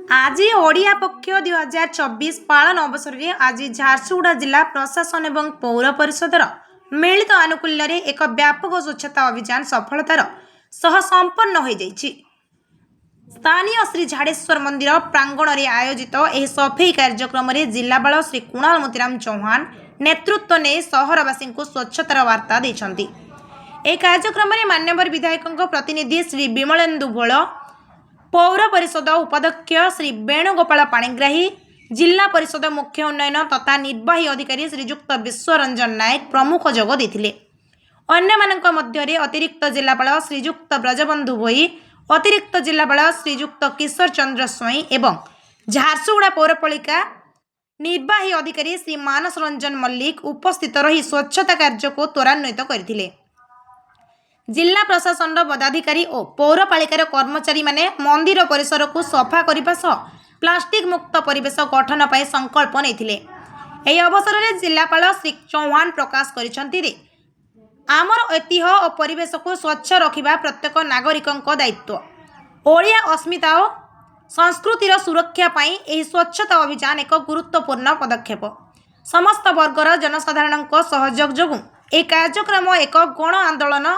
आज ओडिया पक्ष 2024 पालन अवसर में आज झारसुगुड़ा जिला प्रशासन एवं पौर परिषदर मिलित आनुकूल्य एक व्यापक स्वच्छता अभियान सफलतार सह संपन्न हो जाइछि। स्थानीय श्री झाड़ेश्वर मंदिर प्रांगण में आयोजित यह सफेई कार्यक्रम में जिलापाल श्री कुणाल मोतीराम चौहान नेतृत्व ने सहरवासी को स्वच्छतार वार्ता देइछन्ति। यह कार्यक्रम में मान्यवर विधायकों प्रतिनिधि श्री विमलेन्दु भोल, पौर परिषद उपाध्यक्ष श्री वेणुगोपाल पाणिग्राही, जिला परिषद मुख्य उन्नयन तथा निर्वाही अधिकारी श्रीजुक्त विश्वरंजन नायक प्रमुख जोग देथिले। अन्यमानक मध्यरे अतिरिक्त जिलापाल श्रीजुक्त ब्रजबंधु भोई, अतिरिक्त जिलापाल श्रीजुक्त किशोर चंद्र स्वाई एवं झारसुगुड़ा पौरपालिका निर्वाही अधिकारी श्री मानस रंजन मल्लिक उपस्थित रही स्वच्छता कार्य को त्वरान्वित करथिले। जिला प्रशासन पदाधिकारी और पौरपालिकार कर्मचारी माने मंदिर परिसर को सफा करने सह प्लास्टिक मुक्त परिवेश गठन पर संकल्प नेथिले। एही अवसर में जिलापाल श्री चौहान प्रकाश करिसेंति आमर ऐतिह्य और परिवेश को स्वच्छ रखिबा प्रत्येक नागरिकों दायित्व। ओडिया अस्मिता और संस्कृतिर सुरक्षा पाई एही स्वच्छता अभियान एक गुरुत्वपूर्ण पदक्षेप। समस्त वर्गर जनसाधारण सहयोग जोगु ए कार्यक्रम एक गण आंदोलन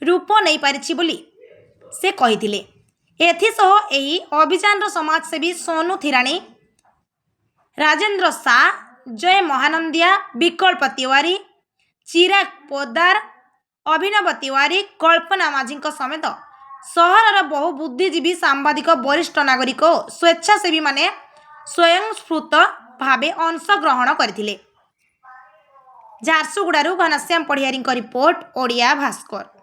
रूप नहीं पारिछि बोली से कहिथिले। एथिसह एही अभियान समाजसेवी सोनू थिराणी, राजेंद्र शाह, जय महानंदिया, विकल्प तिवारी, चिराग पोदार, अभिनव तिवारी, कल्पना माझी समेत सहरर बहु बुद्धिजीवी, सांबादिक, वरिष्ठ नागरिक और स्वेच्छासेवी माने स्वयंस्फूर्त भावे अंशग्रहण करथिले। झारसुगुड़ारू घनश्याम पढ़ियारी रिपोर्ट, ओडिया भास्कर।